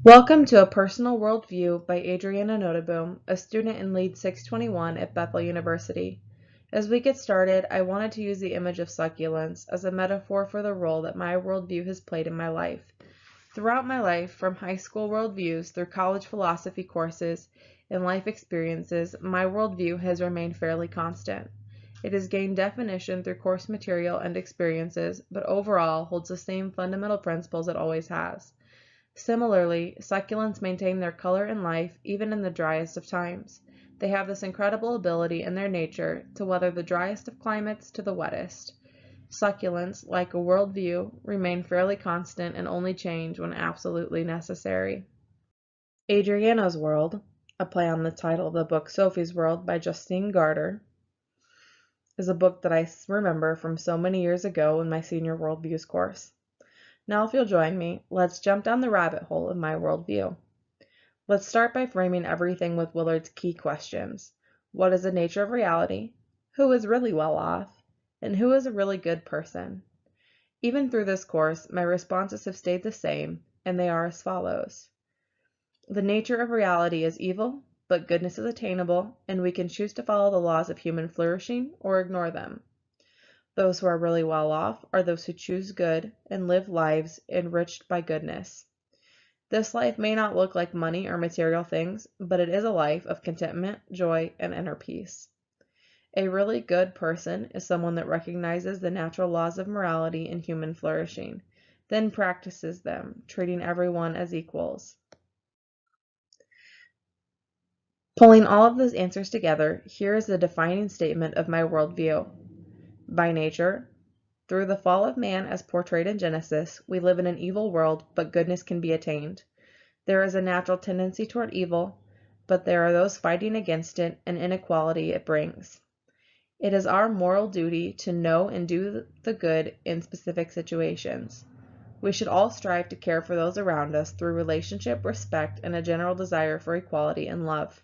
Welcome to A Personal Worldview by Adriana Notaboom, a student in Lead 621 at Bethel University. As we get started, I wanted to use the image of succulents as a metaphor for the role that my worldview has played in my life. Throughout my life, from high school worldviews through college philosophy courses and life experiences, my worldview has remained fairly constant. It has gained definition through course material and experiences, but overall holds the same fundamental principles it always has. Similarly, succulents maintain their color and life even in the driest of times. They have this incredible ability in their nature to weather the driest of climates to the wettest. Succulents, like a worldview, remain fairly constant and only change when absolutely necessary. Adriana's World, a play on the title of the book Sophie's World by Justine Garter, is a book that I remember from so many years ago in my senior worldviews course. Now, if you'll join me, let's jump down the rabbit hole of my worldview. Let's start by framing everything with Willard's key questions. What is the nature of reality? Who is really well off? And who is a really good person? Even through this course, my responses have stayed the same, and they are as follows. The nature of reality is evil, but goodness is attainable, and we can choose to follow the laws of human flourishing or ignore them. Those who are really well off are those who choose good and live lives enriched by goodness. This life may not look like money or material things, but it is a life of contentment, joy, and inner peace. A really good person is someone that recognizes the natural laws of morality and human flourishing, then practices them, treating everyone as equals. Pulling all of those answers together, here is the defining statement of my worldview. By nature, through the fall of man as portrayed in Genesis, we live in an evil world, but goodness can be attained. There is a natural tendency toward evil, but there are those fighting against it and inequality it brings. It is our moral duty to know and do the good in specific situations. We should all strive to care for those around us through relationship, respect, and a general desire for equality and love.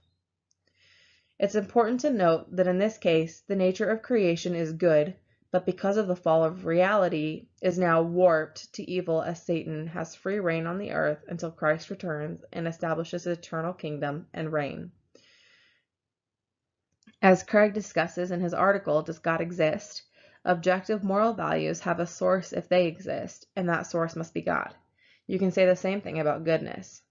It's important to note that in this case, the nature of creation is good, but because of the fall of reality, is now warped to evil as Satan has free reign on the earth until Christ returns and establishes his eternal kingdom and reign. As Craig discusses in his article, Does God Exist? Objective moral values have a source if they exist, and that source must be God. You can say the same thing about goodness.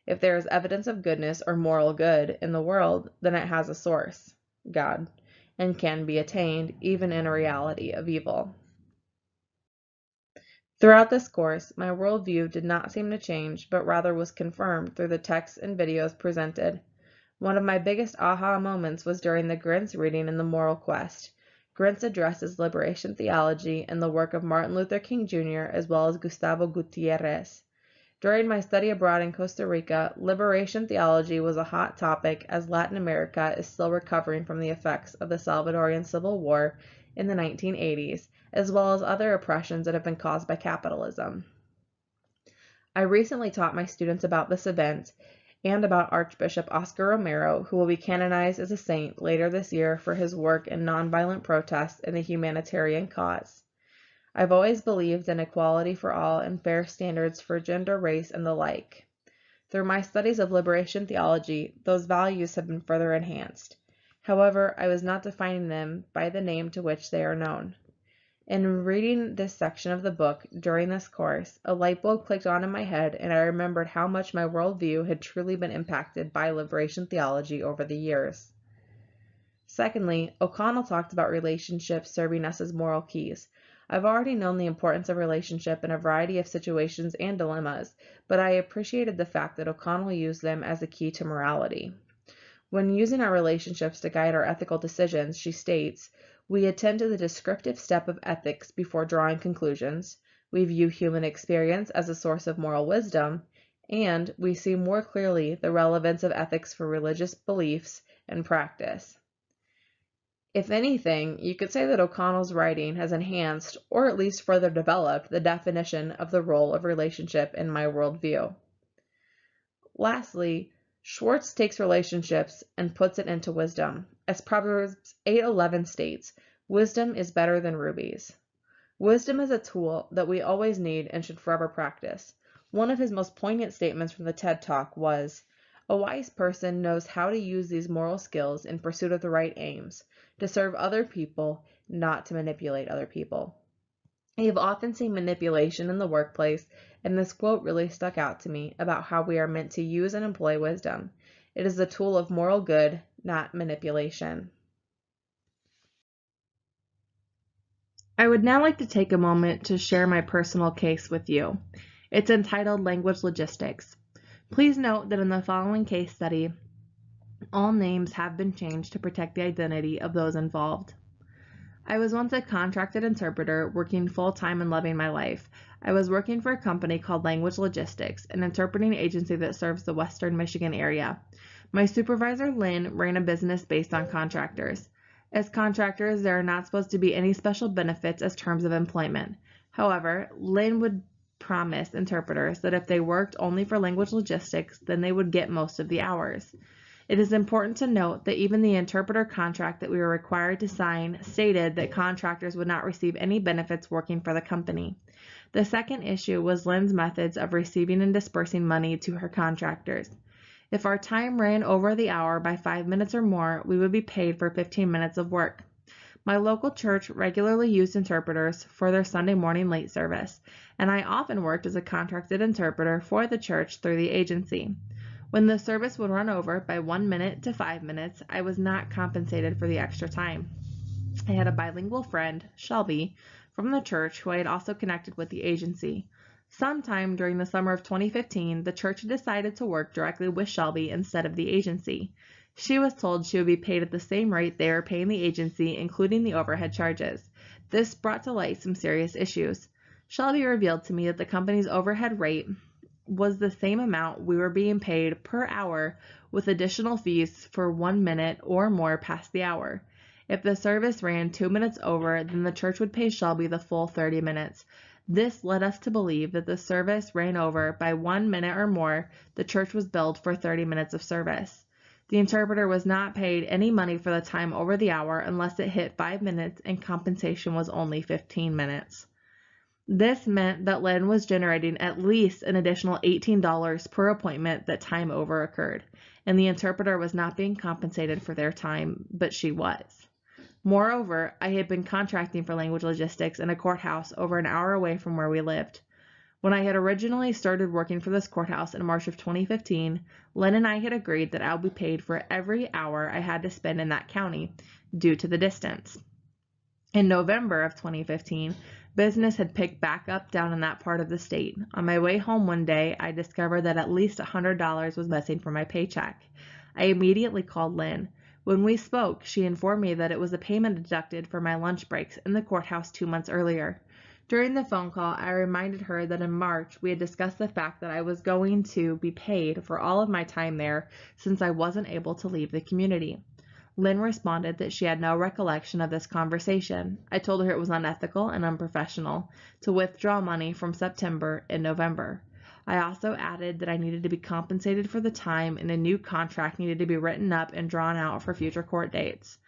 If there is evidence of goodness or moral good in the world, then it has a source, God, and can be attained even in a reality of evil. Throughout this course, my worldview did not seem to change, but rather was confirmed through the texts and videos presented. One of my biggest aha moments was during the Grintz reading in The Moral Quest. Grintz addresses liberation theology and the work of Martin Luther King Jr. as well as Gustavo Gutierrez. During my study abroad in Costa Rica, liberation theology was a hot topic as Latin America is still recovering from the effects of the Salvadorian Civil War in the 1980s, as well as other oppressions that have been caused by capitalism. I recently taught my students about this event and about Archbishop Oscar Romero, who will be canonized as a saint later this year for his work in nonviolent protest in the humanitarian cause. I've always believed in equality for all and fair standards for gender, race, and the like. Through my studies of liberation theology, those values have been further enhanced. However, I was not defining them by the name to which they are known. In reading this section of the book during this course, a light bulb clicked on in my head, and I remembered how much my worldview had truly been impacted by liberation theology over the years. Secondly, O'Connell talked about relationships serving us as moral keys. I've already known the importance of relationship in a variety of situations and dilemmas, but I appreciated the fact that O'Connell used them as a key to morality. When using our relationships to guide our ethical decisions, she states, we attend to the descriptive step of ethics before drawing conclusions, we view human experience as a source of moral wisdom, and we see more clearly the relevance of ethics for religious beliefs and practice. If anything, you could say that O'Connell's writing has enhanced, or at least further developed, the definition of the role of relationship in my worldview. Lastly, Schwartz takes relationships and puts it into wisdom. As Proverbs 8:11 states, wisdom is better than rubies. Wisdom is a tool that we always need and should forever practice. One of his most poignant statements from the TED Talk was, "A wise person knows how to use these moral skills in pursuit of the right aims, to serve other people, not to manipulate other people." I have often seen manipulation in the workplace, and this quote really stuck out to me about how we are meant to use and employ wisdom. It is a tool of moral good, not manipulation. I would now like to take a moment to share my personal case with you. It's entitled Language Logistics. Please note that in the following case study, all names have been changed to protect the identity of those involved. I was once a contracted interpreter working full-time and loving my life. I was working for a company called Language Logistics, an interpreting agency that serves the Western Michigan area. My supervisor, Lynn, ran a business based on contractors. As contractors, there are not supposed to be any special benefits as terms of employment. However, Lynn would promise interpreters that if they worked only for Language Logistics, then they would get most of the hours. It is important to note that even the interpreter contract that we were required to sign stated that contractors would not receive any benefits working for the company. The second issue was Lynn's methods of receiving and dispersing money to her contractors. If our time ran over the hour by 5 minutes or more, we would be paid for 15 minutes of work. My local church regularly used interpreters for their Sunday morning late service, and I often worked as a contracted interpreter for the church through the agency. When the service would run over by 1 minute to 5 minutes, I was not compensated for the extra time. I had a bilingual friend, Shelby, from the church who I had also connected with the agency. Sometime during the summer of 2015, the church decided to work directly with Shelby instead of the agency. She was told she would be paid at the same rate they were paying the agency, including the overhead charges. This brought to light some serious issues. Shelby revealed to me that the company's overhead rate was the same amount we were being paid per hour, with additional fees for 1 minute or more past the hour. If the service ran 2 minutes over, then the church would pay Shelby the full 30 minutes. This led us to believe that the service ran over by 1 minute or more, the church was billed for 30 minutes of service. The interpreter was not paid any money for the time over the hour unless it hit 5 minutes, and compensation was only 15 minutes. This meant that Lynn was generating at least an additional $18 per appointment that time over occurred, and the interpreter was not being compensated for their time, but she was. Moreover, I had been contracting for Language Logistics in a courthouse over an hour away from where we lived. When I had originally started working for this courthouse in March of 2015, Lynn and I had agreed that I would be paid for every hour I had to spend in that county due to the distance. In November of 2015, business had picked back up down in that part of the state. On my way home one day, I discovered that at least $100 was missing from my paycheck. I immediately called Lynn. When we spoke, she informed me that it was a payment deducted for my lunch breaks in the courthouse 2 months earlier. During the phone call, I reminded her that in March we had discussed the fact that I was going to be paid for all of my time there since I wasn't able to leave the community. Lynn responded that she had no recollection of this conversation. I told her it was unethical and unprofessional to withdraw money from September and November. I also added that I needed to be compensated for the time, and a new contract needed to be written up and drawn out for future court dates.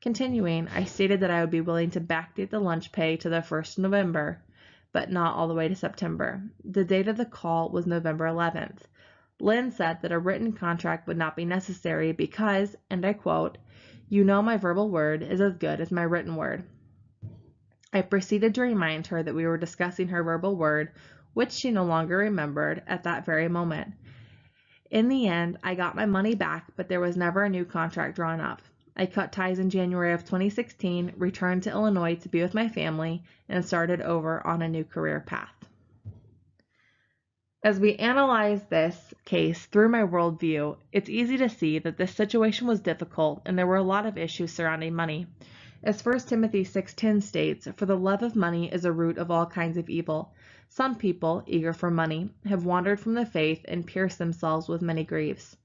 Continuing, I stated that I would be willing to backdate the lunch pay to the 1st of November, but not all the way to September. The date of the call was November 11th. Lynn said that a written contract would not be necessary because, and I quote, "You know my verbal word is as good as my written word." I proceeded to remind her that we were discussing her verbal word, which she no longer remembered at that very moment. In the end, I got my money back, but there was never a new contract drawn up. I cut ties in January of 2016, returned to Illinois to be with my family, and started over on a new career path. As we analyze this case through my worldview, it's easy to see that this situation was difficult and there were a lot of issues surrounding money. As 1 Timothy 6:10 states, "For the love of money is a root of all kinds of evil. Some people, eager for money, have wandered from the faith and pierced themselves with many griefs."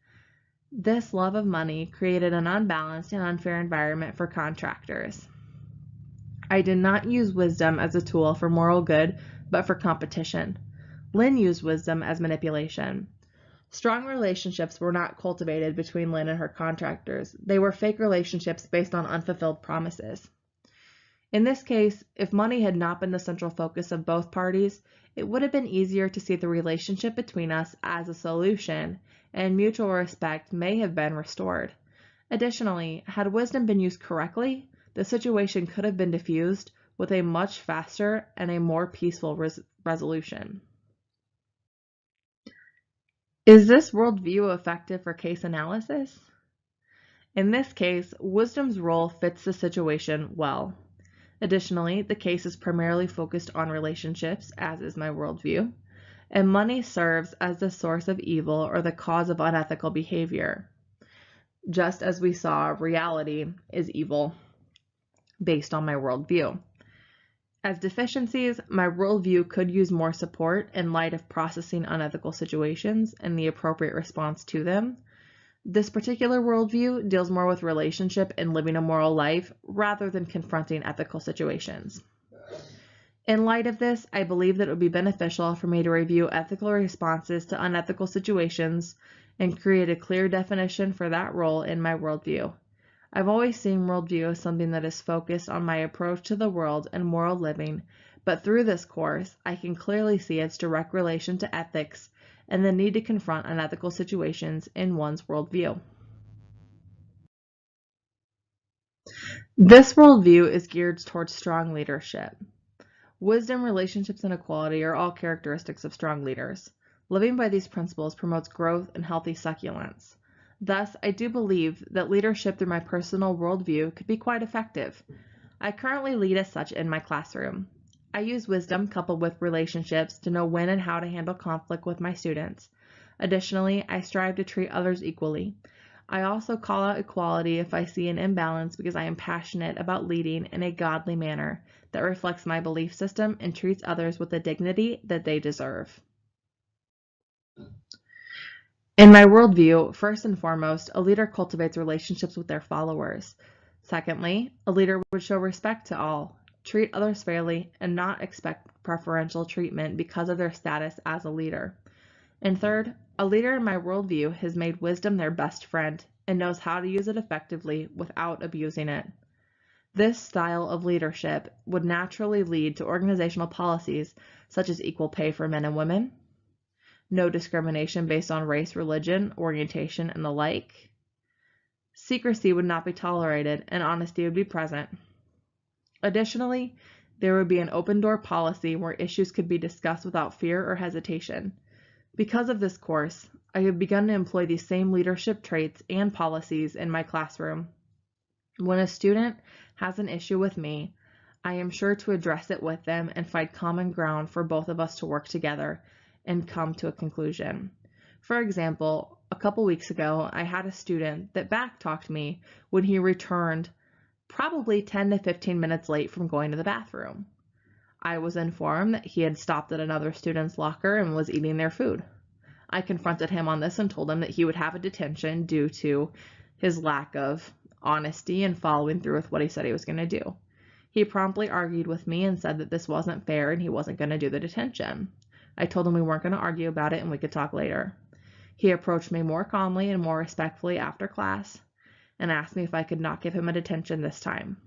This love of money created an unbalanced and unfair environment for contractors. I did not use wisdom as a tool for moral good, but for competition. Lynn used wisdom as manipulation. Strong relationships were not cultivated between Lynn and her contractors. They were fake relationships based on unfulfilled promises. In this case, if money had not been the central focus of both parties, it would have been easier to see the relationship between us as a solution, and mutual respect may have been restored. Additionally, had wisdom been used correctly, the situation could have been diffused with a much faster and a more peaceful resolution. Is this worldview effective for case analysis? In this case, wisdom's role fits the situation well. Additionally, the case is primarily focused on relationships, as is my worldview, and money serves as the source of evil or the cause of unethical behavior. Just as we saw, reality is evil based on my worldview. As deficiencies, my worldview could use more support in light of processing unethical situations and the appropriate response to them. This particular worldview deals more with relationship and living a moral life rather than confronting ethical situations. In light of this, I believe that it would be beneficial for me to review ethical responses to unethical situations and create a clear definition for that role in my worldview. I've always seen worldview as something that is focused on my approach to the world and moral living, but through this course, I can clearly see its direct relation to ethics and the need to confront unethical situations in one's worldview. This worldview is geared towards strong leadership. Wisdom, relationships, and equality are all characteristics of strong leaders. Living by these principles promotes growth and healthy succulence. Thus, I do believe that leadership through my personal worldview could be quite effective. I currently lead as such in my classroom. I use wisdom coupled with relationships to know when and how to handle conflict with my students. Additionally, I strive to treat others equally. I also call out equality if I see an imbalance because I am passionate about leading in a godly manner that reflects my belief system and treats others with the dignity that they deserve. In my worldview, first and foremost, a leader cultivates relationships with their followers. Secondly, a leader would show respect to all, treat others fairly, and not expect preferential treatment because of their status as a leader. And third, a leader in my worldview has made wisdom their best friend and knows how to use it effectively without abusing it. This style of leadership would naturally lead to organizational policies such as equal pay for men and women, no discrimination based on race, religion, orientation, and the like. Secrecy would not be tolerated and honesty would be present. Additionally, there would be an open door policy where issues could be discussed without fear or hesitation. Because of this course, I have begun to employ these same leadership traits and policies in my classroom. When a student has an issue with me, I am sure to address it with them and find common ground for both of us to work together and come to a conclusion. For example, a couple weeks ago, I had a student that backtalked me when he returned probably 10 to 15 minutes late from going to the bathroom. I was informed that he had stopped at another student's locker and was eating their food. I confronted him on this and told him that he would have a detention due to his lack of honesty and following through with what he said he was going to do. He promptly argued with me and said that this wasn't fair and he wasn't going to do the detention. I told him we weren't going to argue about it and we could talk later. He approached me more calmly and more respectfully after class and asked me if I could not give him a detention this time.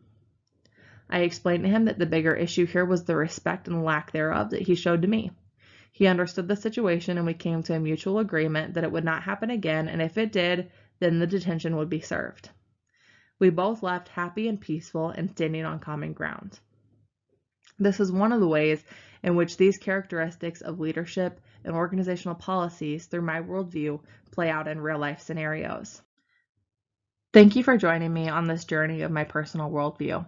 I explained to him that the bigger issue here was the respect and lack thereof that he showed to me. He understood the situation and we came to a mutual agreement that it would not happen again, and if it did, then the detention would be served. We both left happy and peaceful and standing on common ground. This is one of the ways in which these characteristics of leadership and organizational policies through my worldview play out in real-life scenarios. Thank you for joining me on this journey of my personal worldview.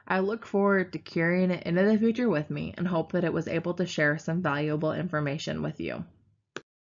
I look forward to carrying it into the future with me and hope that it was able to share some valuable information with you.